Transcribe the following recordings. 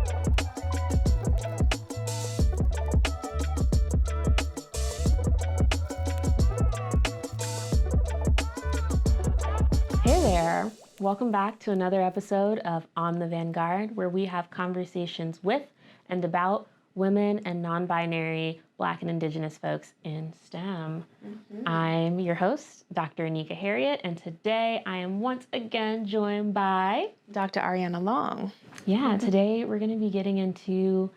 Hey there! Welcome back to another episode of On the Vanguard, where we have conversations with and about women and non-binary Black and Indigenous folks in STEM. I'm your host, Dr. Anicca Harriot, and today I am once again joined by Dr. Arianna Long. Yeah, today we're going to be getting into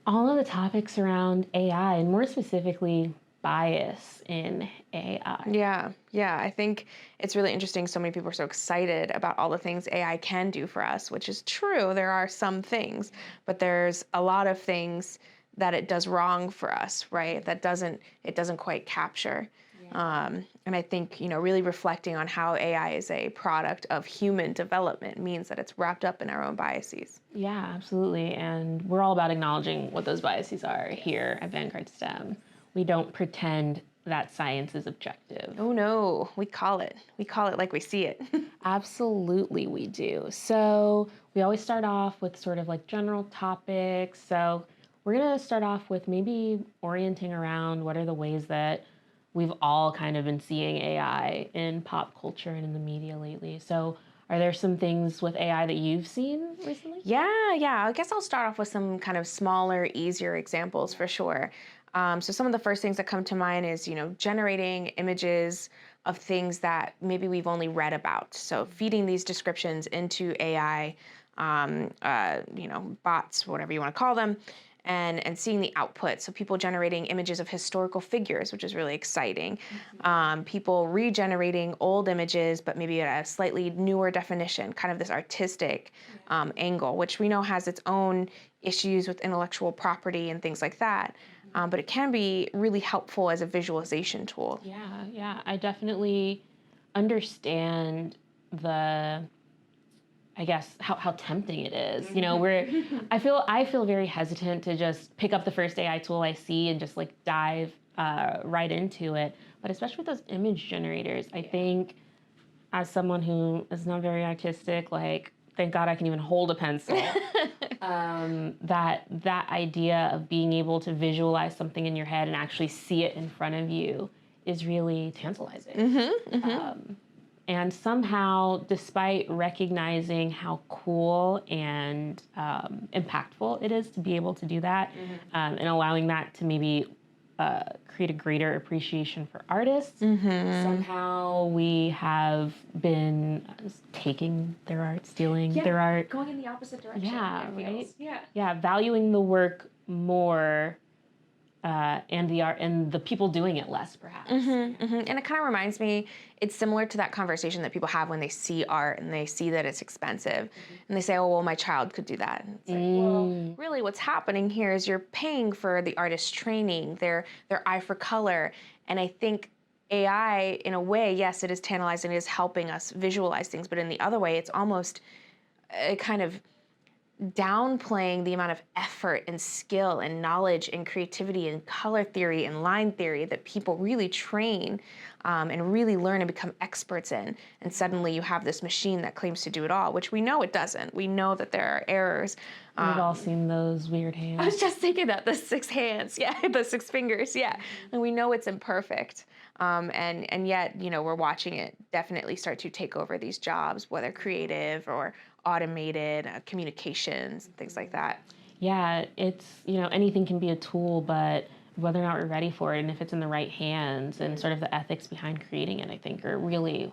all of the topics around AI, and more specifically, bias in AI. Yeah. I think it's really interesting. So many people are so excited about all the things AI can do for us, which is true. There are some things, but there's a lot of things that it does wrong for us, right? That it doesn't quite capture. And I think, really reflecting on how AI is a product of human development means that it's wrapped up in our own biases. Yeah, absolutely. And we're all about acknowledging what those biases are here at Vanguard STEM. We don't pretend that science is objective. Oh no, we call it like we see it. Absolutely, we do. So we always start off with sort of like general topics. So we're going to start off with maybe orienting around what are the ways that we've all kind of been seeing AI in pop culture and in the media lately. So are there some things with AI that you've seen recently? Yeah. I guess I'll start off with some kind of smaller, easier examples for sure. So some of the first things that come to mind is, generating images of things that maybe we've only read about. So feeding these descriptions into AI, bots, whatever you want to call them, and seeing the output. So people generating images of historical figures, which is really exciting. People regenerating old images, but maybe at a slightly newer definition, kind of this artistic angle, which we know has its own issues with intellectual property and things like that. But it can be really helpful as a visualization tool. Yeah. I definitely understand I guess how tempting it is. I feel very hesitant to just pick up the first AI tool I see and just like dive right into it. But especially with those image generators, I think as someone who is not very artistic, like thank God I can even hold a pencil. That idea of being able to visualize something in your head and actually see it in front of you is really tantalizing. And somehow, despite recognizing how cool and impactful it is to be able to do that, and allowing that to maybe create a greater appreciation for artists, somehow we have been taking their art, stealing their art. Going in the opposite direction. Yeah, right? Yeah, valuing the work more and the art and the people doing it less, perhaps. And it kind of reminds me, it's similar to that conversation that people have when they see art and they see that it's expensive. And they say, oh, well, my child could do that. And it's like, well, really what's happening here is you're paying for the artist's training, their eye for color. And I think AI, in a way, yes, it is tantalizing, it is helping us visualize things. But in the other way, it's almost a kind of downplaying the amount of effort and skill and knowledge and creativity and color theory and line theory that people really train and really learn and become experts in. And suddenly you have this machine that claims to do it all, which we know it doesn't. We know that there are errors. We've all seen those weird hands. I was just thinking that, the 6 hands, the 6 fingers, And we know it's imperfect. And yet, we're watching it definitely start to take over these jobs, whether creative or automated communications and things like that. Yeah, it's, anything can be a tool, but whether or not we're ready for it and if it's in the right hands and sort of the ethics behind creating it, I think are really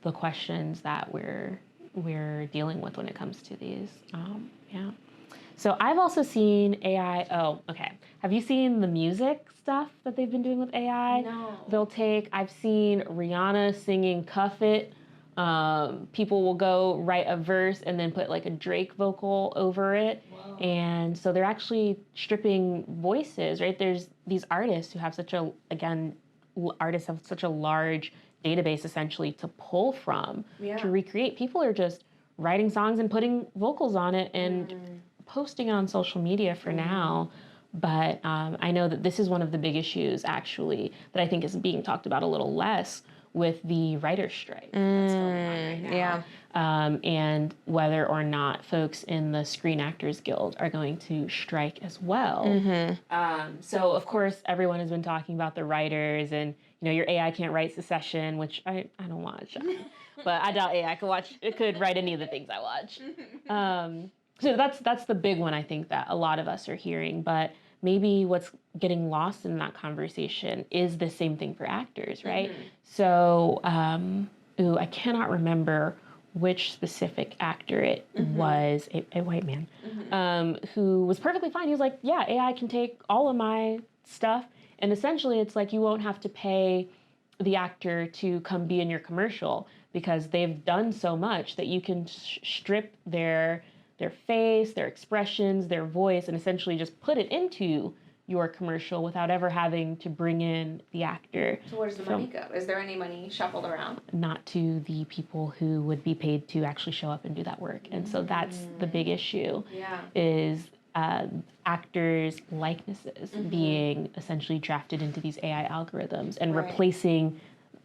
the questions that we're dealing with when it comes to these. So I've also seen AI. Oh, okay. Have you seen the music stuff that they've been doing with AI? No. I've seen Rihanna singing Cuff It. People will go write a verse and then put like a Drake vocal over it. Whoa. And so they're actually stripping voices, right? There's these artists who have artists have such a large database essentially to pull from to recreate. People are just writing songs and putting vocals on it and posting it on social media for now. But I know that this is one of the big issues actually that I think is being talked about a little less with the writer's strike that's going on right now. and whether or not folks in the Screen Actors Guild are going to strike as well. So, of course, everyone has been talking about the writers and, your AI can't write Succession, which I don't watch. But I doubt AI could write any of the things I watch. So that's the big one, I think, that a lot of us are hearing. But maybe what's getting lost in that conversation is the same thing for actors, right? So, I cannot remember which specific actor it was, a white man, who was perfectly fine. He was like, yeah, AI can take all of my stuff. And essentially, it's like you won't have to pay the actor to come be in your commercial because they've done so much that you can strip their face, their expressions, their voice, and essentially just put it into your commercial without ever having to bring in the actor. So where does the money go? Is there any money shuffled around? Not to the people who would be paid to actually show up and do that work. And so that's the big issue, is actors' likenesses being essentially drafted into these AI algorithms and replacing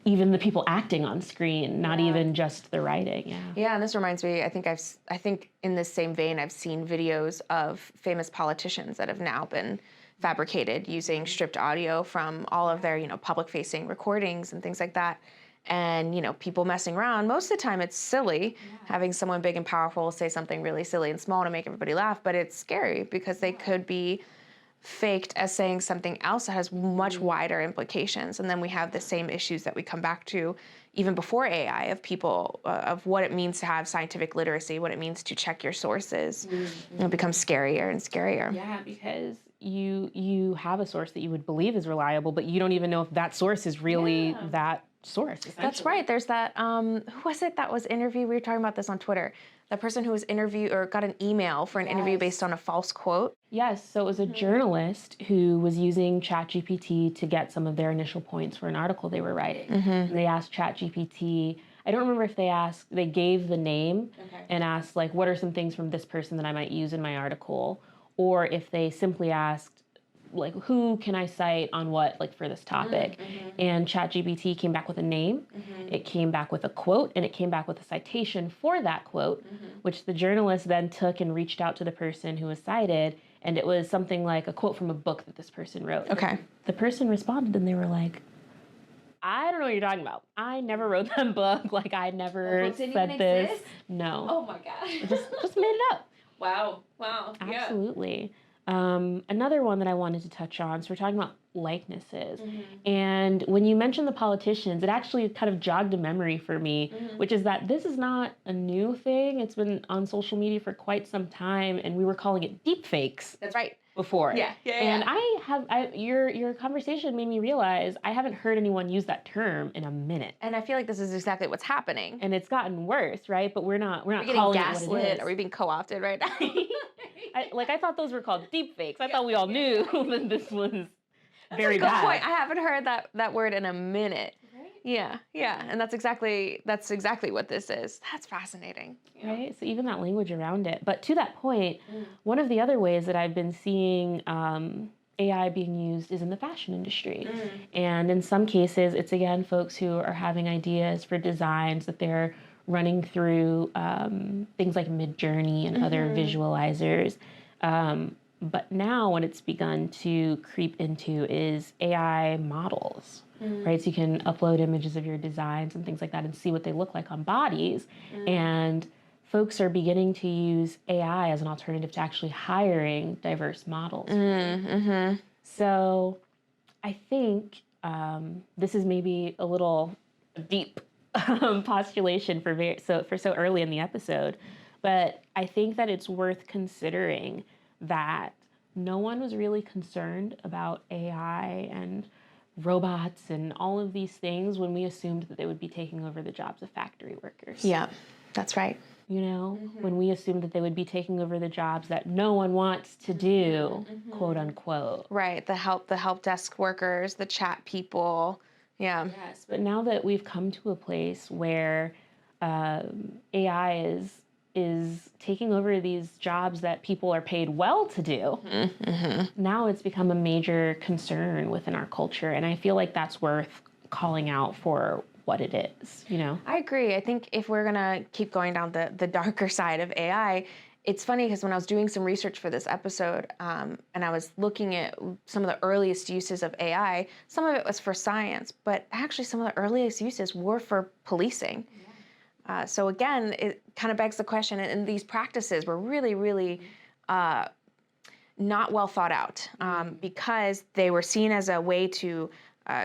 even the people acting on screen, not even just the writing. Yeah, and this reminds me, I think in this same vein, I've seen videos of famous politicians that have now been fabricated using stripped audio from all of their, public-facing recordings and things like that. And, people messing around. Most of the time it's silly, having someone big and powerful say something really silly and small to make everybody laugh, but it's scary because they could be faked as saying something else that has much wider implications. And then we have the same issues that we come back to even before AI of people, of what it means to have scientific literacy, what it means to check your sources. It becomes scarier and scarier. Yeah, because you have a source that you would believe is reliable, but you don't even know if that source is really that source. That's right. There's that, who was it that was interviewed? We were talking about this on Twitter. That person who was interviewed or got an email for an interview based on a false quote. Yes, so it was a journalist who was using ChatGPT to get some of their initial points for an article they were writing. And they asked ChatGPT, I don't remember if they gave the name and asked, like, what are some things from this person that I might use in my article? Or if they simply asked, like, who can I cite on what, like, for this topic? And ChatGPT came back with a name, it came back with a quote, and it came back with a citation for that quote, which the journalist then took and reached out to the person who was cited, and it was something like a quote from a book that this person wrote. The person responded, and they were like, I don't know what you're talking about. I never wrote that book. Like, I never said this. Exist? No. Oh my God. just made it up. Wow. Absolutely. Another one that I wanted to touch on, so we're talking about likenesses. And when you mentioned the politicians, it actually kind of jogged a memory for me, which is that this is not a new thing. It's been on social media for quite some time, and we were calling it deepfakes. That's right. Before. And your conversation made me realize I haven't heard anyone use that term in a minute. And I feel like this is exactly what's happening. And it's gotten worse, right? But we're not calling getting it gaslit. what it is. Are we being co-opted right now? I thought those were called deepfakes. I thought we all knew that this was very That's a good bad. point. I haven't heard that word in a minute. Yeah, and that's exactly what this is. That's fascinating. Right? So even that language around it. But to that point, one of the other ways that I've been seeing AI being used is in the fashion industry. And in some cases, it's, again, folks who are having ideas for designs that they're running through things like Midjourney and other visualizers. But now what it's begun to creep into is AI models, right? So you can upload images of your designs and things like that and see what they look like on bodies. And folks are beginning to use AI as an alternative to actually hiring diverse models. So I think this is maybe a little deep postulation for so early in the episode, but I think that it's worth considering that no one was really concerned about AI and robots and all of these things when we assumed that they would be taking over the jobs of factory workers. Yeah, that's right. When we assumed that they would be taking over the jobs that no one wants to do, quote unquote. Right, the help desk workers, the chat people. Yeah. Yes, but now that we've come to a place where AI is taking over these jobs that people are paid well to do, now it's become a major concern within our culture. And I feel like that's worth calling out for what it is, you know? I agree. I think if we're gonna keep going down the darker side of AI, it's funny because when I was doing some research for this episode, and I was looking at some of the earliest uses of AI, some of it was for science, but actually some of the earliest uses were for policing. So again, it kind of begs the question, and these practices were really, really not well thought out because they were seen as a way to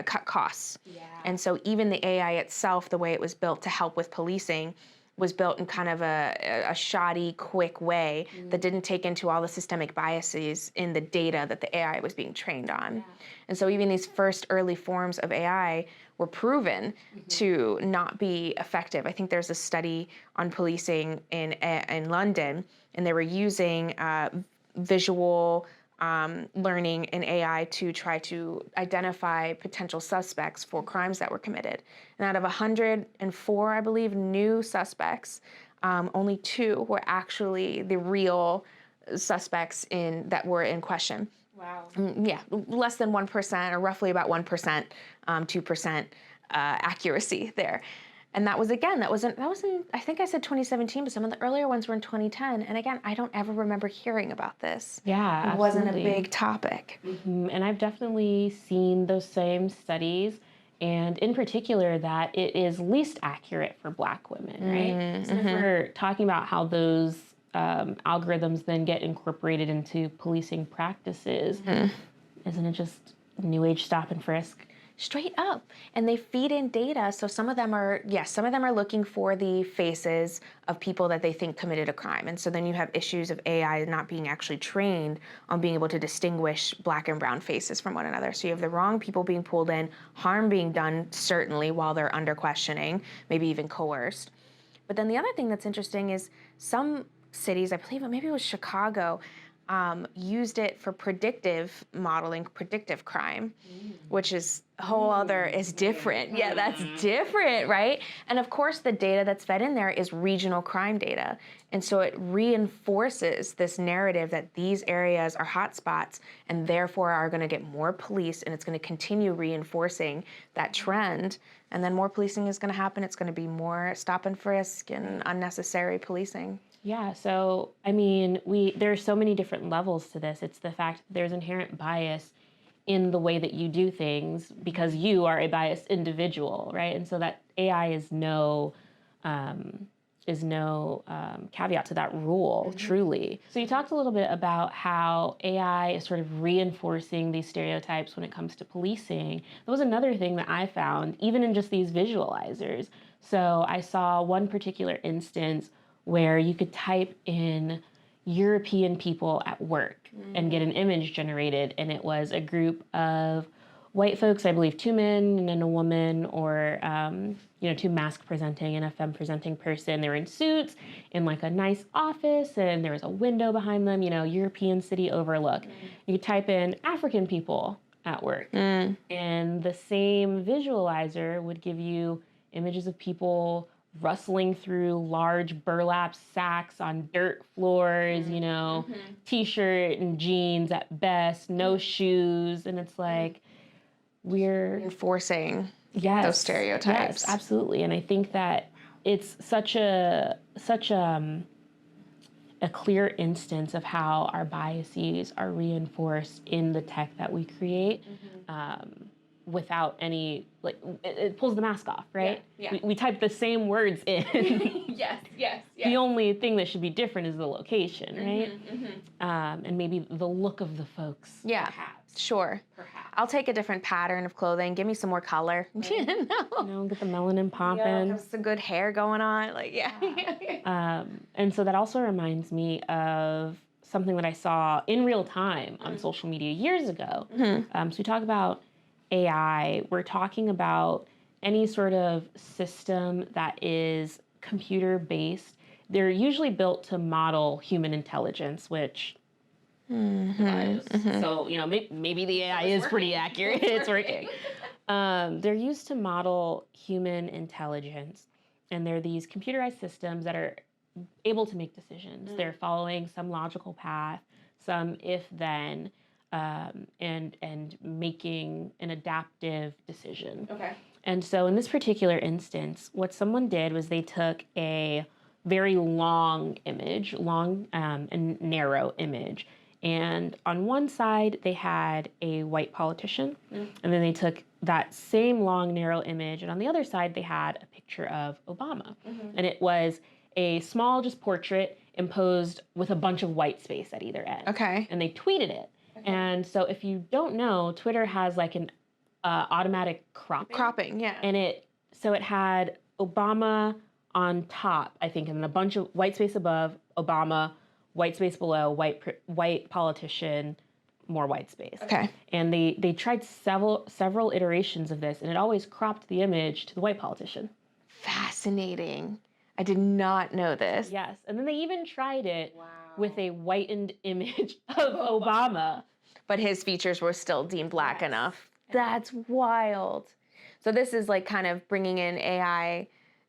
cut costs. Yeah. And so even the AI itself, the way it was built to help with policing, was built in kind of a shoddy, quick way that didn't take into all the systemic biases in the data that the AI was being trained on. Yeah. And so even these first early forms of AI were proven to not be effective. I think there's a study on policing in London, and they were using visual learning in AI to try to identify potential suspects for crimes that were committed. And out of 104, I believe, new suspects, only 2 were actually the real suspects that were in question. Wow. Yeah, less than 1%, or roughly about 1%, 2% accuracy there. And that was in, I think I said 2017, but some of the earlier ones were in 2010. And again, I don't ever remember hearing about this. Yeah, it wasn't a big topic. And I've definitely seen those same studies, and in particular that it is least accurate for Black women, right? So if we're talking about how those algorithms then get incorporated into policing practices, isn't it just new age stop and frisk? Straight up. And they feed in data. So some of them are looking for the faces of people that they think committed a crime. And so then you have issues of AI not being actually trained on being able to distinguish Black and brown faces from one another. So you have the wrong people being pulled in, harm being done, certainly, while they're under questioning, maybe even coerced. But then the other thing that's interesting is some cities, I believe maybe it was Chicago, used it for predictive modeling, predictive crime, which is is different. Yeah, that's different, right? And of course, the data that's fed in there is regional crime data. And so it reinforces this narrative that these areas are hotspots and therefore are going to get more police, and it's going to continue reinforcing that trend. And then more policing is going to happen. It's going to be more stop and frisk and unnecessary policing. Yeah, so I mean, there are so many different levels to this. It's the fact that there's inherent bias in the way that you do things because you are a biased individual, right? And so that AI is no caveat to that rule, truly. So you talked a little bit about how AI is sort of reinforcing these stereotypes when it comes to policing. That was another thing that I found, even in just these visualizers. So I saw one particular instance where you could type in European people at work and get an image generated, and it was a group of white folks, I believe 2 men and then a woman, or 2 mask presenting and a femme presenting person. They were in suits in like a nice office, and there was a window behind them, European city overlook. You could type in African people at work, and the same visualizer would give you images of people rustling through large burlap sacks on dirt floors, t-shirt and jeans at best, no shoes. And it's like, we're enforcing those stereotypes. Yes, absolutely. And I think that it's such a clear instance of how our biases are reinforced in the tech that we create. Without any, it pulls the mask off, right? Yeah. We type the same words in. Yes. The only thing that should be different is the location, right? And maybe the look of the folks. Yeah, perhaps. Sure. Perhaps. I'll take a different pattern of clothing. Give me some more color. Right. Get the melanin popping. Have some good hair going on. And so that also reminds me of something that I saw in real time on social media years ago. So we talk about AI, we're talking about any sort of system that is computer-based. They're usually built to model human intelligence, which so, maybe the AI is pretty accurate. It's working. They're used to model human intelligence, and they're these computerized systems that are able to make decisions. They're following some logical path, some if-then, and making an adaptive decision. Okay. And so in this particular instance, what someone did was they took a very long image, and narrow image. And on one side, they had a white politician, and then they took that same long, narrow image, and on the other side, they had a picture of Obama. And it was a small, just portrait imposed with a bunch of white space at either end. Okay. And they tweeted it. Okay. And so if you don't know, Twitter has like an automatic cropping. Yeah. And it had Obama on top, I think, and then a bunch of white space above, Obama, white space below, white politician, more white space. Okay. And they tried several iterations of this, and it always cropped the image to the white politician. Fascinating. I did not know this. Yes. And then they even tried it with a whitened image of Obama. But his features were still deemed black enough. That's wild. So this is like kind of bringing in AI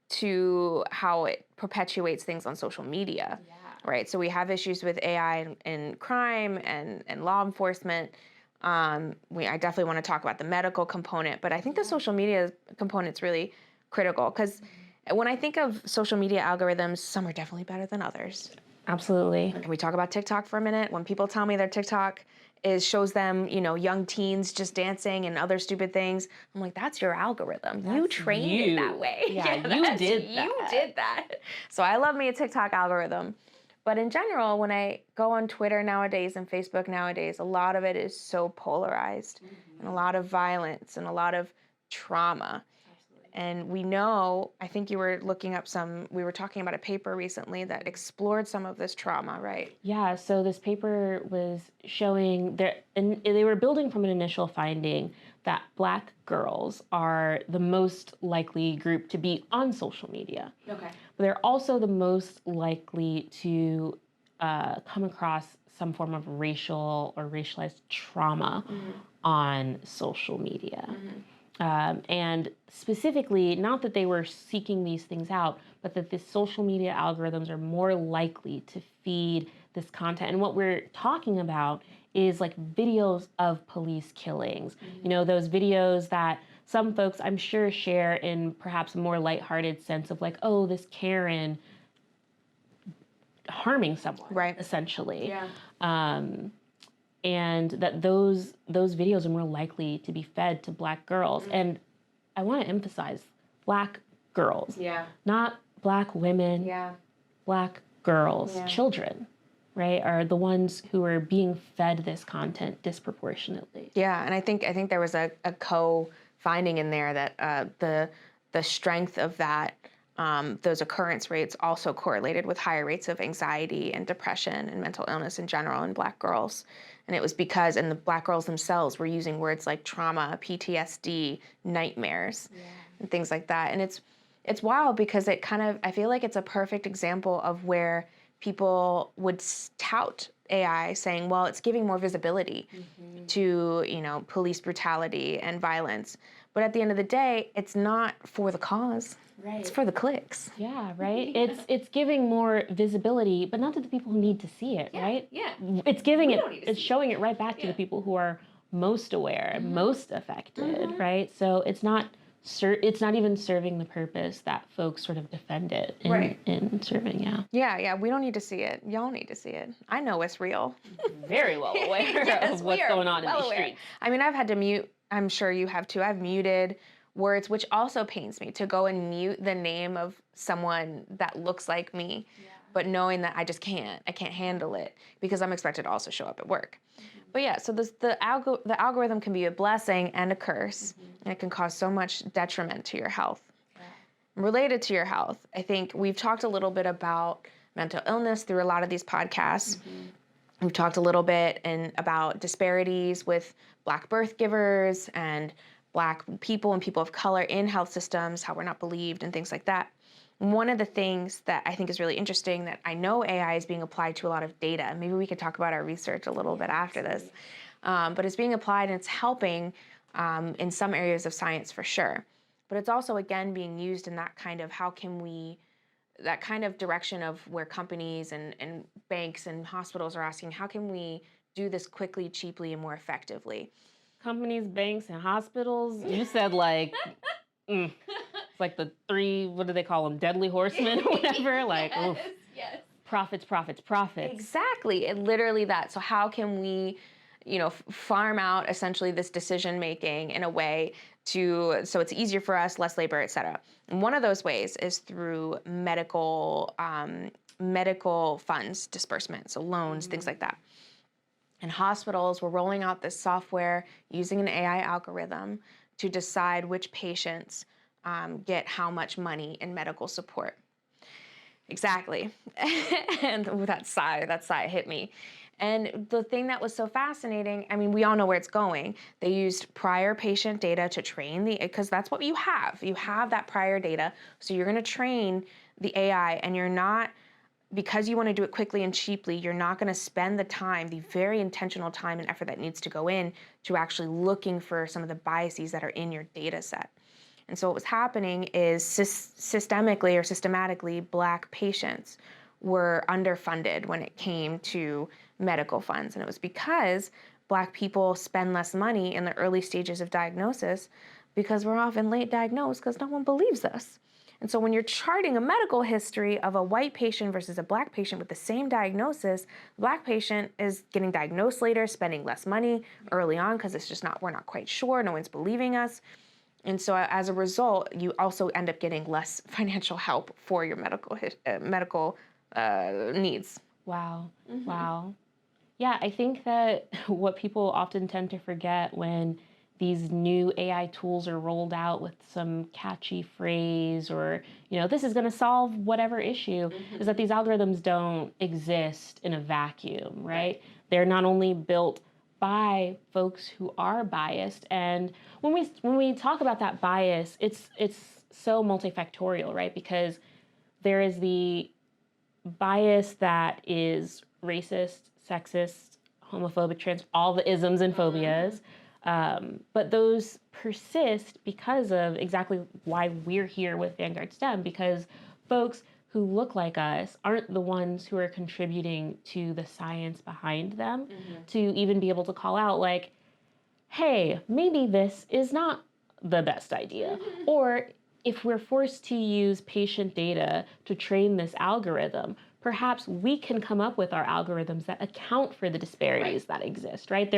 to how it perpetuates things on social media, right? So we have issues with AI in crime and law enforcement. I definitely want to talk about the medical component, but I think the social media component's really critical because when I think of social media algorithms, some are definitely better than others. Absolutely. Can we talk about TikTok for a minute? When people tell me their TikTok shows them, young teens just dancing and other stupid things, I'm like, that's your algorithm. You trained it that way. Yeah, you did that. You did that. So I love me a TikTok algorithm. But in general, when I go on Twitter nowadays and Facebook nowadays, a lot of it is so polarized and a lot of violence and a lot of trauma. And we know, I think you were looking up we were talking about a paper recently that explored some of this trauma, right? Yeah, so this paper was showing and they were building from an initial finding that Black girls are the most likely group to be on social media. Okay. But they're also the most likely to come across some form of racial or racialized trauma on social media. And specifically, not that they were seeking these things out, but that the social media algorithms are more likely to feed this content. And what we're talking about is like videos of police killings. Those videos that some folks, I'm sure, share in perhaps a more lighthearted sense of like, oh, this Karen harming someone, right? Essentially. Yeah. And that those videos are more likely to be fed to Black girls. And I want to emphasize Black girls. Yeah. Not Black women. Yeah. Black girls, children, right, are the ones who are being fed this content disproportionately. Yeah, and I think there was a co-finding in there that the strength of that those occurrence rates also correlated with higher rates of anxiety and depression and mental illness in general in Black girls. And it was because, and the Black girls themselves were using words like trauma, PTSD, nightmares, and things like that. And it's wild because it kind of, I feel like it's a perfect example of where people would tout AI saying, well, it's giving more visibility to, police brutality and violence. But at the end of the day, it's not for the cause. Right. It's for the clicks. Yeah, right. It's giving more visibility, but not to the people who need to see it, right? Yeah. It's giving it's showing it right back to the people who are most aware, most affected, right? So it's not even serving the purpose that folks sort of defend it in serving, Yeah, we don't need to see it. Y'all need to see it. I know it's real. Very well aware of what's going on in these streets. I mean, I've had to mute, I'm sure you have too, I've muted words, which also pains me to go and mute the name of someone that looks like me, but knowing that I can't handle it because I'm expected to also show up at work. But yeah, so the algorithm can be a blessing and a curse, and it can cause so much detriment to your health. Related to your health, I think we've talked a little bit about mental illness through a lot of these podcasts. We've talked a little bit about disparities with Black birth givers and Black people and people of color in health systems, how we're not believed and things like that. One of the things that I think is really interesting that I know AI is being applied to a lot of data. Maybe we could talk about our research a little bit after this. But it's being applied and it's helping in some areas of science for sure. But it's also, again, being used in that kind of that kind of direction of where companies and banks and hospitals are asking, how can we do this quickly, cheaply, and more effectively? Companies, banks, and hospitals? You said like It's like the three, what do they call them? Deadly horsemen or whatever. Like, yes, oof. yes. Profits, profits, profits. Exactly. It literally that. So how can we, farm out essentially this decision making in a way so it's easier for us, less labor, et cetera. And one of those ways is through medical funds disbursement, so loans, things like that. And hospitals were rolling out this software using an AI algorithm to decide which patients get how much money in medical support. Exactly. And that sigh hit me. And the thing that was so fascinating, I mean, we all know where it's going. They used prior patient data to train because that's what you have. You have that prior data. So you're going to train the AI, and you're not, because you want to do it quickly and cheaply, you're not going to spend the time, the very intentional time and effort that needs to go in to actually looking for some of the biases that are in your data set. And so what was happening is systematically, Black patients were underfunded when it came to medical funds. And it was because Black people spend less money in the early stages of diagnosis because we're often late diagnosed because no one believes us. And so when you're charting a medical history of a white patient versus a Black patient with the same diagnosis, the Black patient is getting diagnosed later, spending less money early on because we're not quite sure, no one's believing us. And so as a result, you also end up getting less financial help for your medical needs. Wow. Wow. Yeah, I think that what people often tend to forget when these new AI tools are rolled out with some catchy phrase or, this is going to solve whatever issue, is that these algorithms don't exist in a vacuum, right? They're not only built by folks who are biased, and when we talk about that bias, it's so multifactorial, right? Because there is the bias that is racist, sexist, homophobic, all the isms and phobias. But those persist because of exactly why we're here with Vanguard STEM, because folks who look like us aren't the ones who are contributing to the science behind them to even be able to call out like, hey, maybe this is not the best idea. Or if we're forced to use patient data to train this algorithm, perhaps we can come up with our algorithms that account for the disparities that exist, right?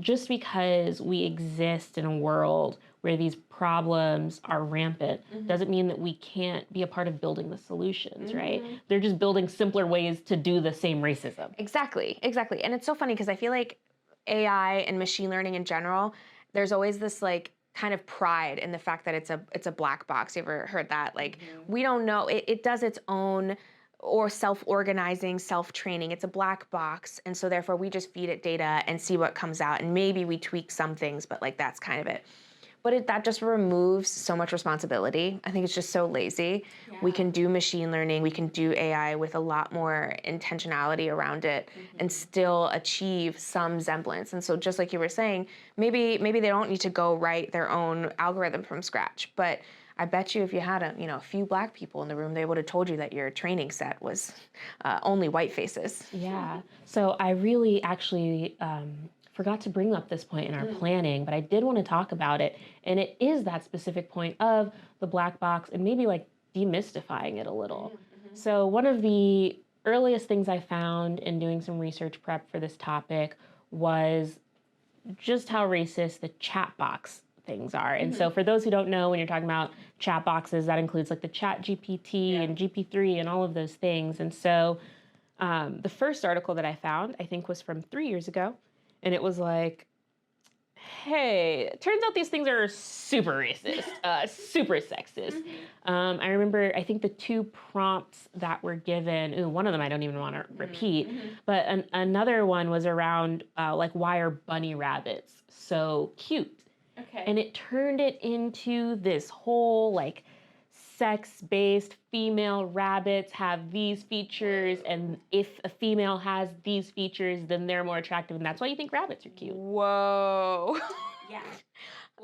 Just because we exist in a world where these problems are rampant doesn't mean that we can't be a part of building the solutions, right? They're just building simpler ways to do the same racism. Exactly. And it's so funny because I feel like AI and machine learning in general, there's always this like kind of pride in the fact that it's a black box. You ever heard that? Like, we don't know, it does its own or self-organizing, self-training. It's a black box. And so therefore we just feed it data and see what comes out. And maybe we tweak some things, but like that's kind of it. But that just removes so much responsibility. I think it's just so lazy. Yeah. We can do machine learning, we can do AI with a lot more intentionality around it and still achieve some semblance. And so just like you were saying, maybe they don't need to go write their own algorithm from scratch, but I bet you if you had a few black people in the room, they would have told you that your training set was only white faces. Yeah. So I really actually forgot to bring up this point in our planning, but I did want to talk about it. And it is that specific point of the black box and maybe like demystifying it a little. So one of the earliest things I found in doing some research prep for this topic was just how racist the chat box things are. And so for those who don't know, when you're talking about chat boxes, that includes like the Chat GPT and GP3 and all of those things. And so the first article that I found, I think was from 3 years ago. And it was like, hey, it turns out these things are super racist, super sexist. I remember, I think the two prompts that were given, one of them I don't even want to repeat, but another one was around like, why are bunny rabbits so cute? Okay. And it turned it into this whole like sex-based female rabbits have these features, and if a female has these features, then they're more attractive, and that's why you think rabbits are cute. Whoa. Yeah.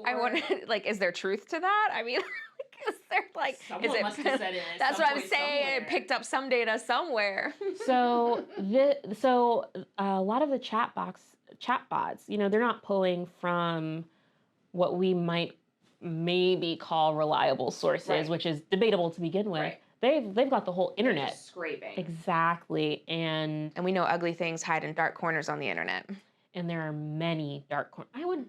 I wonder, like, is there truth to that? I mean, is there like, someone must have said it. That's what I'm saying. It picked up some data somewhere. So a lot of the chatbots, they're not pulling from what we might maybe call reliable sources, which is debatable to begin with. They've got the whole internet. Just scraping. Exactly. And we know ugly things hide in dark corners on the internet. And there are many dark corners. I would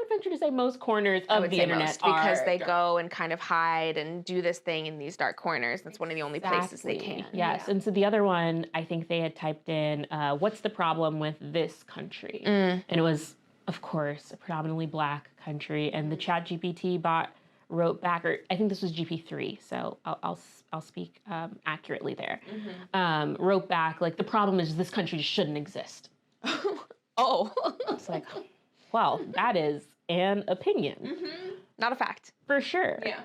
venture to say most corners of the internet are because they dark. go and kind of hide and do this thing in these dark corners. That's one of the only places they can. Yes. And so the other one, I think they had typed in, what's the problem with this country? And it was, of course, a predominantly Black country. And the ChatGPT bot wrote back, or I think this was GP3, so I'll speak accurately there. Wrote back, like, the problem is this country just shouldn't exist. Oh. It's like, well, that is an opinion. Not a fact. For sure. Yeah.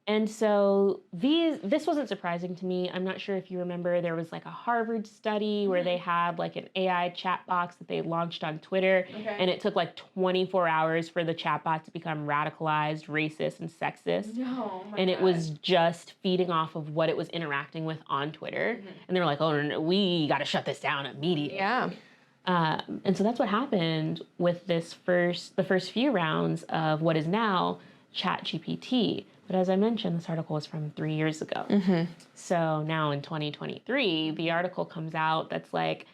And so this wasn't surprising to me. I'm not sure if you remember, there was like a Harvard study where they had like an AI chat box that they launched on Twitter. And it took like 24 hours for the chat bot to become radicalized, racist, and sexist. And it was just feeding off of what it was interacting with on Twitter. And they were like, oh, no, we got to shut this down immediately. Yeah. And so that's what happened with the first few rounds of what is now ChatGPT. But as I mentioned, this article is from 3 years ago. So now in 2023, the article comes out that's like,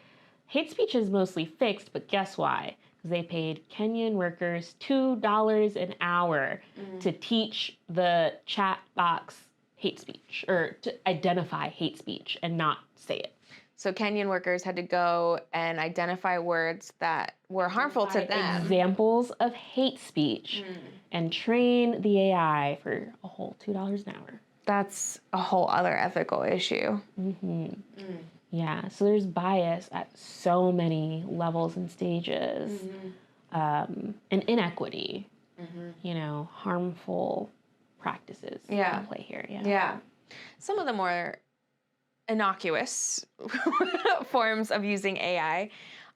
hate speech is mostly fixed, but guess why? Because they paid Kenyan workers $2 an hour to teach the chat box hate speech, or to identify hate speech and not say it. So Kenyan workers had to go and identify words that were harmful to them. Examples of hate speech and train the AI for a whole $2 an hour. That's a whole other ethical issue. Yeah, so there's bias at so many levels and stages, and inequity, you know, harmful practices at play here. Yeah. Some of the more innocuous forms of using AI.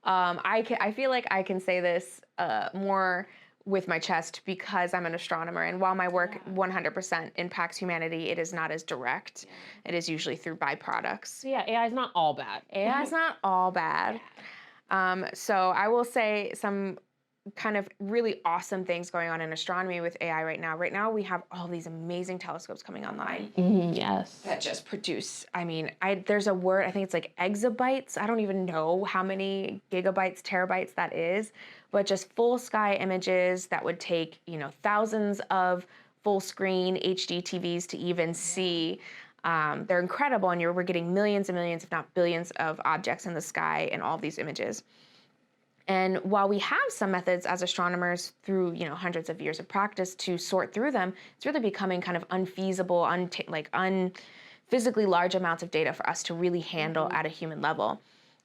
I feel like I can say this more with my chest because I'm an astronomer, and while my work 100% impacts humanity, it is not as direct. It is usually through byproducts. So yeah, AI is not all bad. AI is not all bad. So I will say some kind of really awesome things going on in astronomy with AI right now. Right now we have all these amazing telescopes coming online. Yes. That just produce, I mean, there's a word, I think it's like exabytes. I don't even know how many gigabytes, terabytes that is, but just full sky images that would take, you know, thousands of full screen HD TVs to even see. They're incredible, and we're getting millions and millions, if not billions, of objects in the sky in all of these images. And while we have some methods as astronomers through, you know, hundreds of years of practice to sort through them, it's really becoming kind of unfeasible, physically large amounts of data for us to really handle at a human level.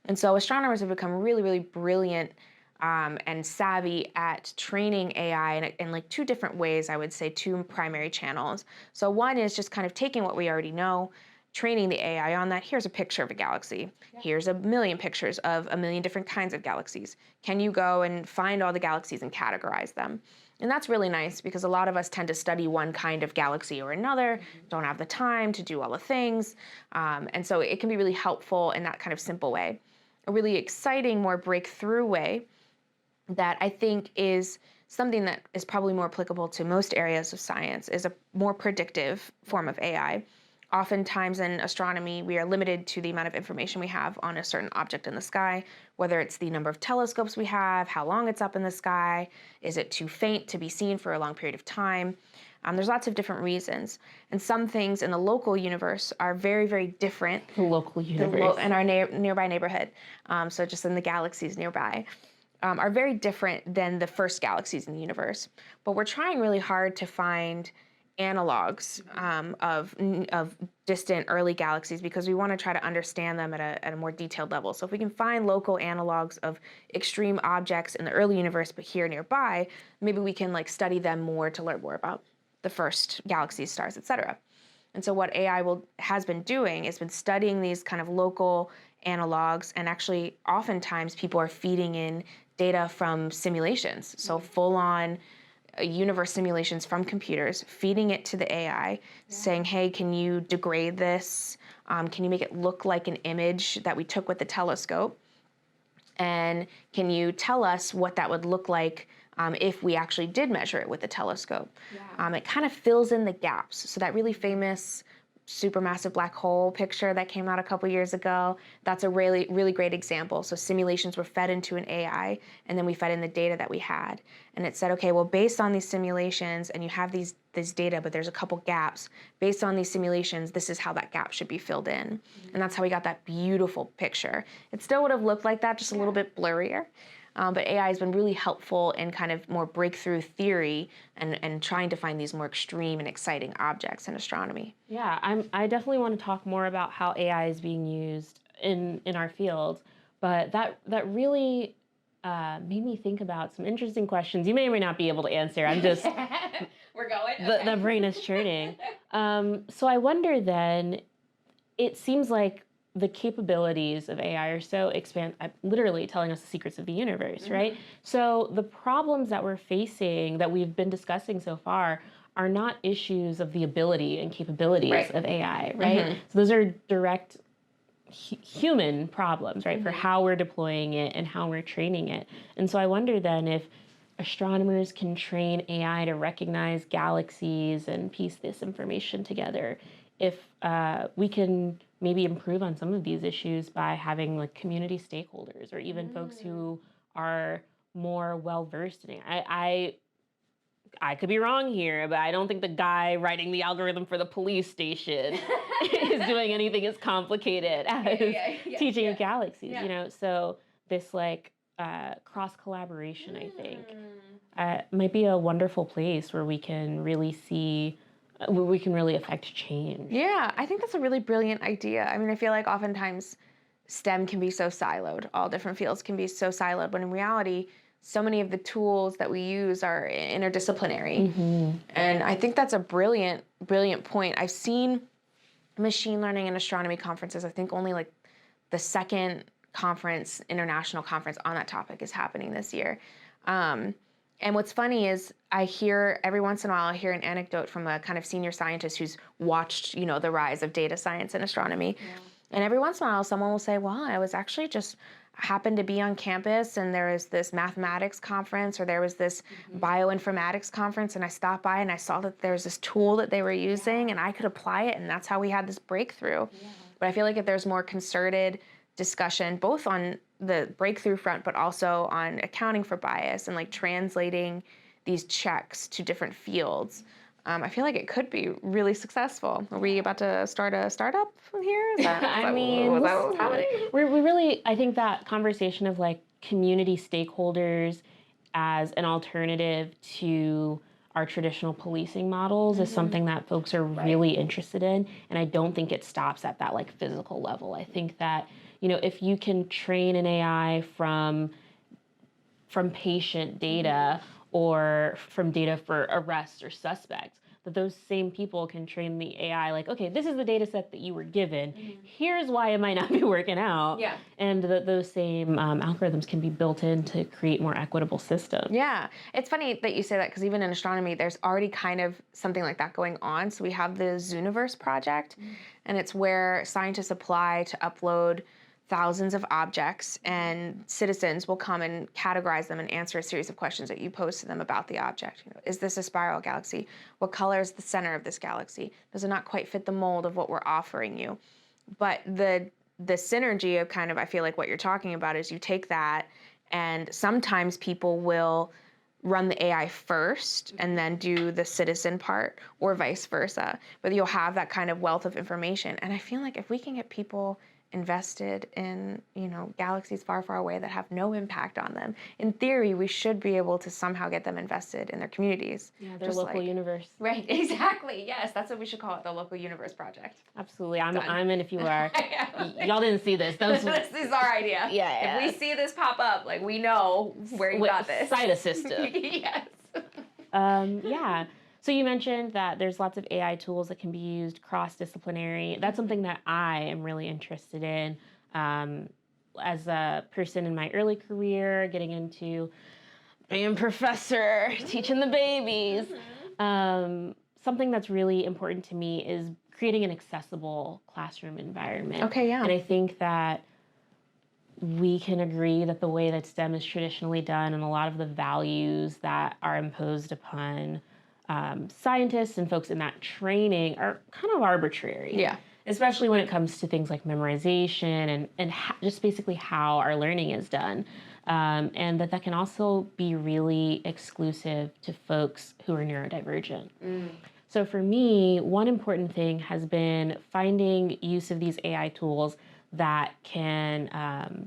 And so astronomers have become really, really brilliant and savvy at training AI in like two different ways, I would say, two primary channels. So one is just kind of taking what we already know, training the AI on that. Here's a picture of a galaxy. Here's a million pictures of a million different kinds of galaxies. Can you go and find all the galaxies and categorize them? And that's really nice because a lot of us tend to study one kind of galaxy or another, don't have the time to do all the things. And so it can be really helpful in that kind of simple way. A really exciting, more breakthrough way that I think is something that is probably more applicable to most areas of science is a more predictive form of AI. Oftentimes in astronomy, we are limited to the amount of information we have on a certain object in the sky, whether it's the number of telescopes we have, how long it's up in the sky, is it too faint to be seen for a long period of time? There's lots of different reasons. And some things in the local universe are very, very different. The local universe. In our nearby neighborhood, so just in the galaxies nearby, are very different than the first galaxies in the universe. But we're trying really hard to find analogs of distant early galaxies because we want to try to understand them at a more detailed level. So if we can find local analogs of extreme objects in the early universe but here nearby, maybe we can like study them more to learn more about the first galaxies, stars, etc. And so what AI has been doing is been studying these kind of local analogs, and actually oftentimes people are feeding in data from simulations. So full-on universe simulations from computers, feeding it to the AI, saying, hey, can you degrade this? Can you make it look like an image that we took with the telescope? And can you tell us what that would look like if we actually did measure it with a telescope. It kind of fills in the gaps. So that really famous supermassive black hole picture that came out a couple years ago, that's a really, really great example. So simulations were fed into an AI, and then we fed in the data that we had. And it said, okay, well, based on these simulations, and you have this data, but there's a couple gaps. Based on these simulations, this is how that gap should be filled in. And that's how we got that beautiful picture. It still would have looked like that, just a little bit blurrier. But AI has been really helpful in kind of more breakthrough theory and trying to find these more extreme and exciting objects in astronomy. Yeah, I definitely want to talk more about how AI is being used in our field, but that really made me think about some interesting questions. You may or may not be able to answer. I'm just We're going. the brain is churning. So I wonder then. It seems like the capabilities of AI are so literally telling us the secrets of the universe, right? So the problems that we're facing, that we've been discussing so far, are not issues of the ability and capabilities of AI, right? So those are direct human problems, right? For how we're deploying it and how we're training it. And so I wonder then if astronomers can train AI to recognize galaxies and piece this information together, if we can maybe improve on some of these issues by having like community stakeholders or even folks who are more well-versed in it. I could be wrong here, but I don't think the guy writing the algorithm for the police station is doing anything as complicated as teaching galaxies, you know? So this like cross-collaboration, I think, might be a wonderful place where we can really see we can really affect change. Yeah, I think that's a really brilliant idea. I mean, I feel like oftentimes STEM can be so siloed. All different fields can be so siloed, when in reality, so many of the tools that we use are interdisciplinary. And I think that's a brilliant, brilliant point. I've seen machine learning and astronomy conferences. I think only like the second international conference on that topic is happening this year. And what's funny is I hear every once in a while, I hear an anecdote from a kind of senior scientist who's watched, the rise of data science and astronomy. And every once in a while, someone will say, well, I was actually just happened to be on campus and there was this mathematics conference or there was this bioinformatics conference, and I stopped by and I saw that there was this tool that they were using and I could apply it, and that's how we had this breakthrough. But I feel like if there's more concerted discussion, both on the breakthrough front, but also on accounting for bias and like translating these checks to different fields, I feel like it could be really successful. Are we about to start a startup here? Is that what's happening? We really, I think that conversation of like community stakeholders as an alternative to our traditional policing models is something that folks are really interested in. And I don't think it stops at that like physical level. I think that, if you can train an AI from patient data or from data for arrests or suspects, that those same people can train the AI like, okay, this is the data set that you were given. Here's why it might not be working out. And that those same algorithms can be built in to create more equitable systems. Yeah, it's funny that you say that, because even in astronomy, there's already kind of something like that going on. So we have the Zooniverse project, and it's where scientists apply to upload thousands of objects, and citizens will come and categorize them and answer a series of questions that you pose to them about the object. Is this a spiral galaxy? What color is the center of this galaxy? Does it not quite fit the mold of what we're offering you? But the synergy of kind of, I feel like what you're talking about is you take that, and sometimes people will run the AI first and then do the citizen part, or vice versa. But you'll have that kind of wealth of information. And I feel like if we can get people invested in, galaxies far, far away that have no impact on them, in theory, we should be able to somehow get them invested in their communities. Yeah, their local universe. Right, exactly. Yes, that's what we should call it, the local universe project. Absolutely. I'm in if you are. Y'all didn't see this. This is our idea. Yeah. If we see this pop up, like, we know where you got this. Cite a system. Yes. Yeah. So you mentioned that there's lots of AI tools that can be used cross-disciplinary. That's something that I am really interested in. As a person in my early career, getting into being a professor, teaching the babies, something that's really important to me is creating an accessible classroom environment. Okay, yeah. And I think that we can agree that the way that STEM is traditionally done and a lot of the values that are imposed upon scientists and folks in that training are kind of arbitrary. Yeah. Especially when it comes to things like memorization and just basically how our learning is done. And that can also be really exclusive to folks who are neurodivergent. So for me, one important thing has been finding use of these AI tools that can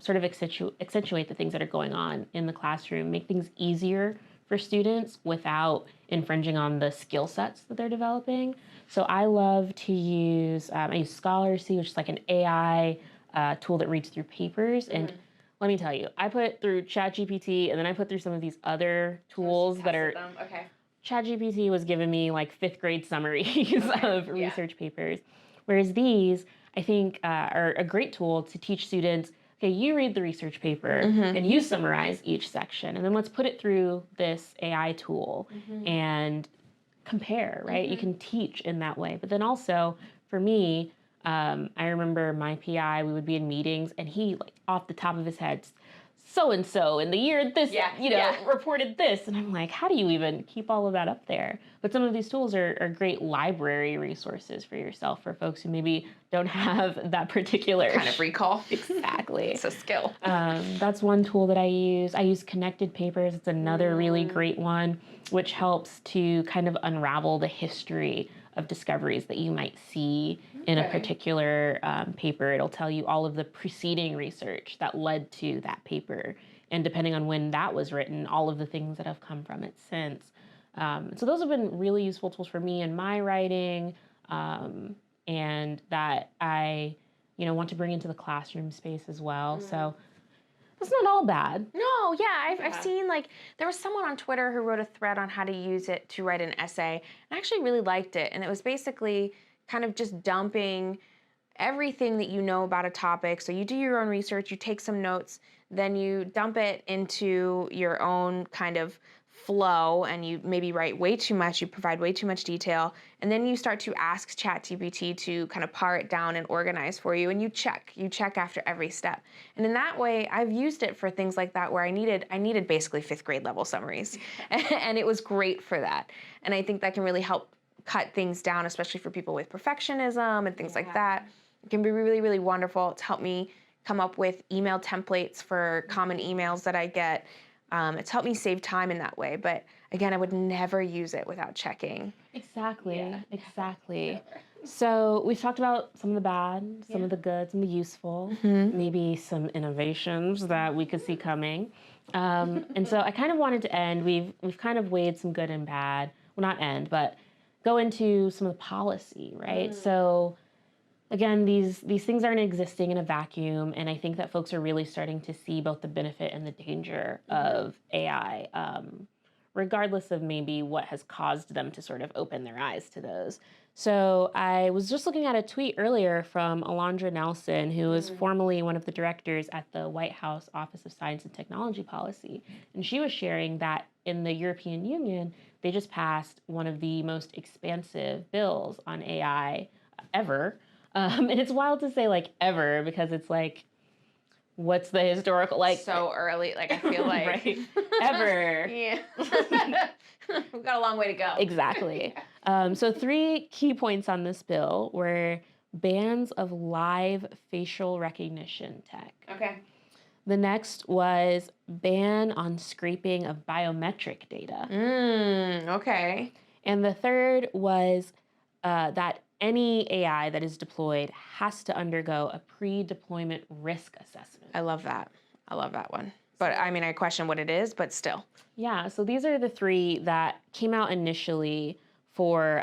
sort of accentuate the things that are going on in the classroom, make things easier for students without infringing on the skill sets that they're developing. So I love to use, I use Scholarcy, which is like an AI tool that reads through papers. And let me tell you, I put through ChatGPT and then I put through some of these other tools that are, Okay. ChatGPT was giving me like 5th grade summaries of research papers. Whereas these, I think, are a great tool to teach students, okay, you read the research paper and you summarize each section. And then let's put it through this AI tool and compare, right? You can teach in that way. But then also, for me, I remember my PI, we would be in meetings and he, like, off the top of his head, so-and-so in the year this, reported this. And I'm like, how do you even keep all of that up there? But some of these tools are great library resources for yourself, for folks who maybe don't have that particular kind of recall. Exactly. It's a skill. That's one tool that I use. I use Connected Papers. It's another really great one, which helps to kind of unravel the history of discoveries that you might see in a particular paper. It'll tell you all of the preceding research that led to that paper. And depending on when that was written, all of the things that have come from it since. So those have been really useful tools for me in my writing, and that I, want to bring into the classroom space as well. So it's not all bad. No, yeah, I've seen, like, there was someone on Twitter who wrote a thread on how to use it to write an essay, and I actually really liked it. And it was basically kind of just dumping everything that you know about a topic. So you do your own research, you take some notes, then you dump it into your own kind of flow, and you maybe write way too much, you provide way too much detail, and then you start to ask ChatGPT to kind of pare it down and organize for you, and you check after every step. And in that way, I've used it for things like that where I needed basically 5th grade level summaries, and it was great for that. And I think that can really help cut things down, especially for people with perfectionism and things like that. It can be really, really wonderful. It's helped me come up with email templates for common emails that I get. It's helped me save time in that way. But again, I would never use it without checking. Exactly. So we've talked about some of the bad, some of the good, some of the useful, maybe some innovations that we could see coming. And so I kind of wanted to end. We've kind of weighed some good and bad. Well, not end, but go into some of the policy, right? So again, these things aren't existing in a vacuum, and I think that folks are really starting to see both the benefit and the danger of AI, regardless of maybe what has caused them to sort of open their eyes to those. So I was just looking at a tweet earlier from Alondra Nelson, who is formerly one of the directors at the White House Office of Science and Technology Policy, and she was sharing that in the European Union, they just passed one of the most expansive bills on AI ever. And it's wild to say, like, ever, because it's like, what's the historical, like... So early, like, I feel like... right? Ever. Yeah. We've got a long way to go. Exactly. So 3 key points on this bill were bans of live facial recognition tech. Okay. The next was ban on scraping of biometric data. Okay. And the third was that any AI that is deployed has to undergo a pre-deployment risk assessment. I love that. I love that one. But I mean, I question what it is, but still. Yeah, so these are the 3 that came out initially for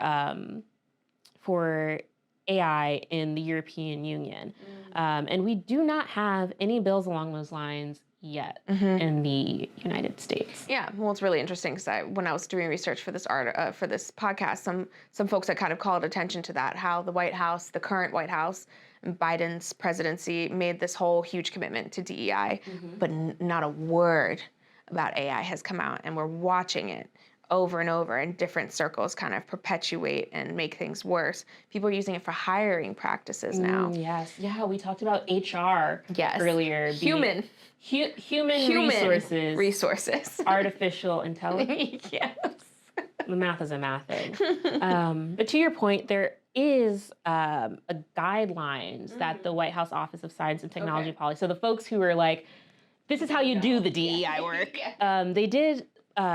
AI in the European Union. And we do not have any bills along those lines yet in the United States. Yeah, well, it's really interesting because when I was doing research for this for this podcast, some folks had kind of called attention to that, how the White House, the current White House, Biden's presidency made this whole huge commitment to DEI, but not a word about AI has come out, and we're watching it over and over, and different circles kind of perpetuate and make things worse. People are using it for hiring practices now. Yes. Yeah, we talked about HR Yes. earlier. Human Resources. Resources. Artificial intelligence. Yes. The math is a math thing. But to your point, there is a guidelines that the White House Office of Science and Technology Policy, so the folks who are like, this is how you do the DEI work, they did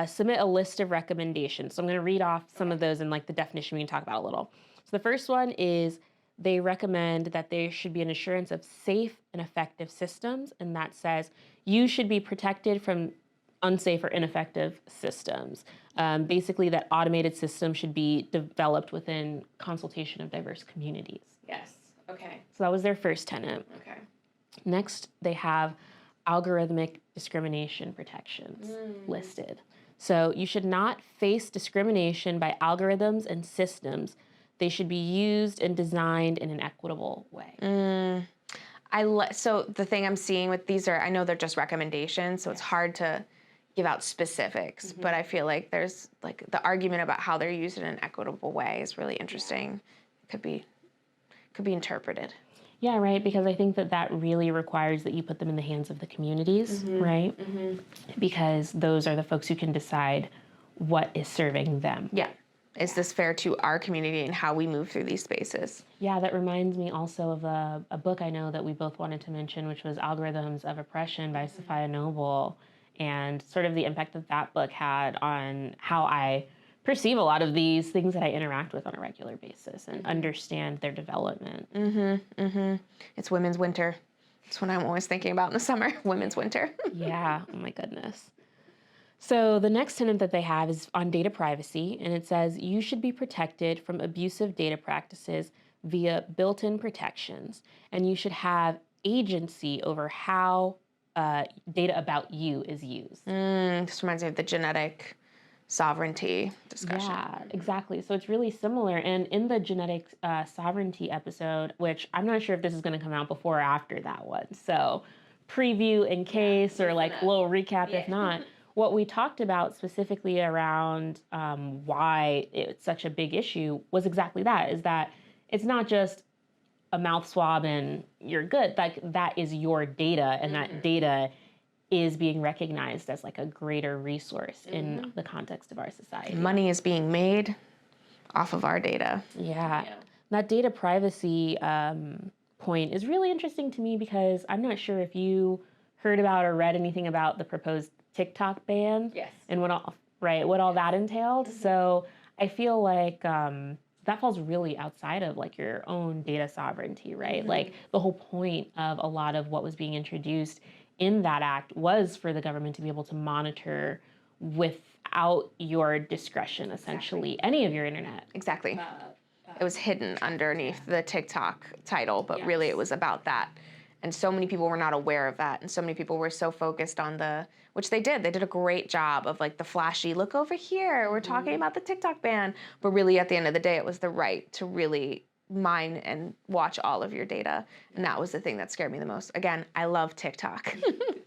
submit a list of recommendations. So I'm going to read off some of those and like the definition we can talk about a little. So the first one is they recommend that there should be an assurance of safe and effective systems, and that says you should be protected from unsafe or ineffective systems. Basically, that automated system should be developed within consultation of diverse communities. Yes. Okay. So that was their first tenet. Okay. Next, they have algorithmic discrimination protections listed. So you should not face discrimination by algorithms and systems. They should be used and designed in an equitable way. So the thing I'm seeing with these are, I know they're just recommendations, so it's hard to give out specifics, but I feel like there's like the argument about how they're used in an equitable way is really interesting. Could be interpreted. Yeah, right, because I think that really requires that you put them in the hands of the communities, right? Because those are the folks who can decide what is serving them. Yeah. Is this fair to our community and how we move through these spaces? Yeah, that reminds me also of a book I know that we both wanted to mention, which was Algorithms of Oppression by Sophia Noble, and sort of the impact that book had on how I perceive a lot of these things that I interact with on a regular basis and understand their development. It's Women's Winter. It's what I'm always thinking about in the summer, Women's Winter. Yeah, oh my goodness. So the next tenet that they have is on data privacy, and it says you should be protected from abusive data practices via built-in protections, and you should have agency over how data about you is used. This reminds me of the genetic sovereignty discussion. Yeah, exactly. So it's really similar. And in the genetic sovereignty episode, which I'm not sure if this is going to come out before or after that one, so preview in case or like a little recap if not, what we talked about specifically around why it's such a big issue was exactly that, is that it's not just a mouth swab and you're good. Like that is your data, and that data is being recognized as like a greater resource in the context of our society. Money is being made off of our data. Yeah. That data privacy point is really interesting to me because I'm not sure if you heard about or read anything about the proposed TikTok ban. Yes. And what all that entailed. So I feel like that falls really outside of like your own data sovereignty, right? Like the whole point of a lot of what was being introduced in that act was for the government to be able to monitor without your discretion, essentially, any of your internet. Exactly. It was hidden underneath the TikTok title, but really it was about that. And so many people were not aware of that. And so many people were so focused on which they did a great job of like the flashy, look over here, we're talking about the TikTok ban. But really at the end of the day, it was the right to really mine and watch all of your data. And that was the thing that scared me the most. Again, I love TikTok.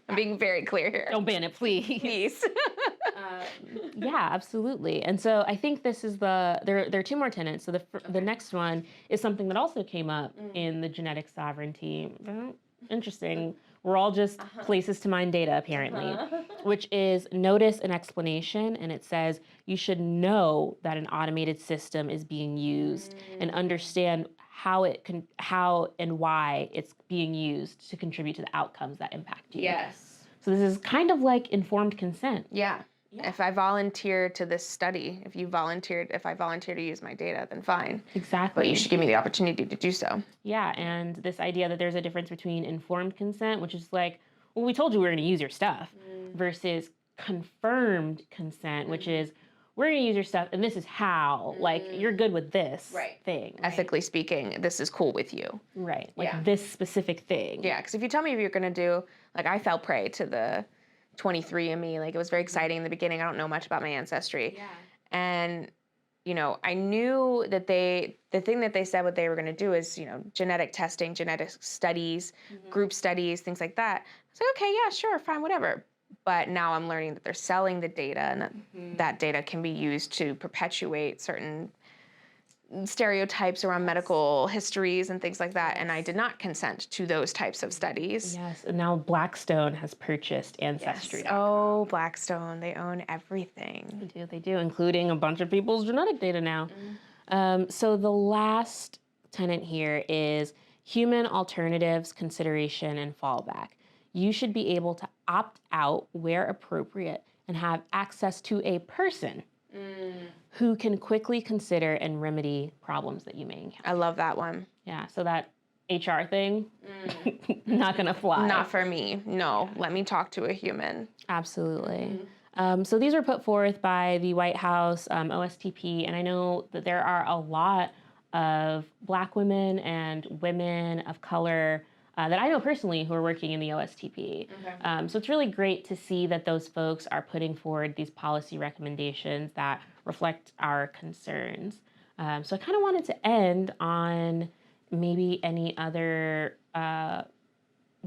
I'm being very clear here. Don't ban it, please. Please. Yeah, absolutely. And so I think this is there are two more tenets. So the next one is something that also came up in the genetic sovereignty. Interesting. We're all just places to mine data, apparently, which is notice and explanation. And it says you should know that an automated system is being used and understand how and why it's being used to contribute to the outcomes that impact you. Yes. So this is kind of like informed consent. Yeah. If I volunteer to this study, if I volunteer to use my data, then fine. Exactly. But you should give me the opportunity to do so. Yeah, and this idea that there's a difference between informed consent, which is like, well, we told you we were going to use your stuff, versus confirmed consent, which is, we're going to use your stuff, and this is how. Like, you're good with this thing. Ethically speaking, this is cool with you. Right. Like this specific thing. Yeah, because if you tell me you're going to do, like I fell prey to the 23andMe, like it was very exciting in the beginning. I don't know much about my ancestry. Yeah. And, I knew that the thing that they said what they were going to do is, genetic testing, genetic studies, group studies, things like that. I was like, okay, yeah, sure, fine, whatever. But now I'm learning that they're selling the data, and that data can be used to perpetuate certain stereotypes around medical histories and things like that. And I did not consent to those types of studies. Yes, and now Blackstone has purchased Ancestry. Yes. Oh, Blackstone, they own everything. They do, including a bunch of people's genetic data now. So the last tenet here is human alternatives, consideration, and fallback. You should be able to opt out where appropriate and have access to a person who can quickly consider and remedy problems that you may encounter. I love that one. Yeah, so that HR thing, not gonna fly. Not for me, no. Let me talk to a human. Absolutely. So these were put forth by the White House, OSTP, and I know that there are a lot of Black women and women of color that I know personally who are working in the OSTP. So it's really great to see that those folks are putting forward these policy recommendations that reflect our concerns. So I kind of wanted to end on maybe any other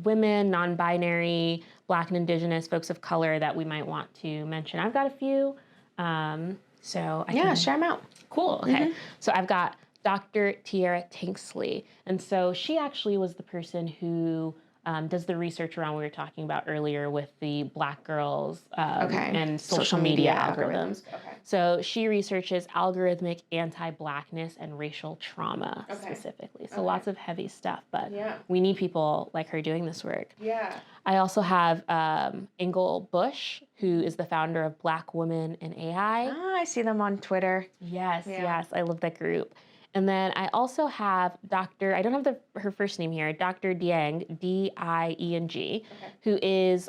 women, non-binary, Black and Indigenous folks of color that we might want to mention. I've got a few. So I can share them out. Cool. Okay. So I've got Dr. Tiara Tanksley. And so she actually was the person who does the research around what we were talking about earlier with the Black girls and social media algorithms. So she researches algorithmic anti-Blackness and racial trauma specifically. So lots of heavy stuff, but we need people like her doing this work. I also have Ingle Bush, who is the founder of Black Women in AI. I see them on Twitter. Yes, I love that group. And then I also have Dr. I don't have her first name here, Dr. Dieng, D-I-E-N-G, who is,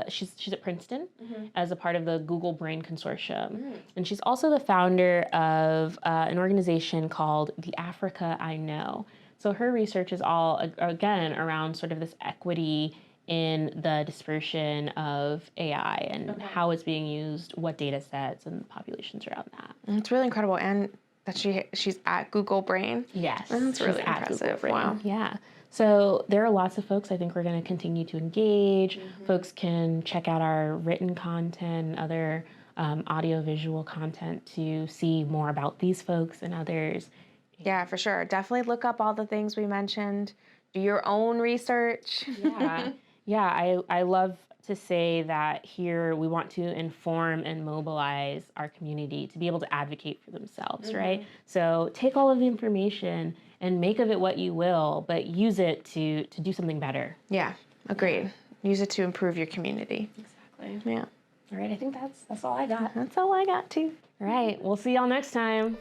she's at Princeton as a part of the Google Brain Consortium. And she's also the founder of an organization called The Africa I Know. So her research is all, again, around sort of this equity in the dispersion of AI and how it's being used, what data sets and populations around that. It's really incredible. And that she's at Google Brain. Yes. That's really impressive. Wow. Yeah. So there are lots of folks I think we're going to continue to engage. Folks can check out our written content, other audio-visual content to see more about these folks and others. Yeah, for sure. Definitely look up all the things we mentioned. Do your own research. I love to say that here we want to inform and mobilize our community to be able to advocate for themselves, right? So take all of the information and make of it what you will, but use it to do something better. Yeah, agreed. Use it to improve your community. Exactly. Yeah. All right, I think that's all I got. That's all I got too. All right, we'll see y'all next time.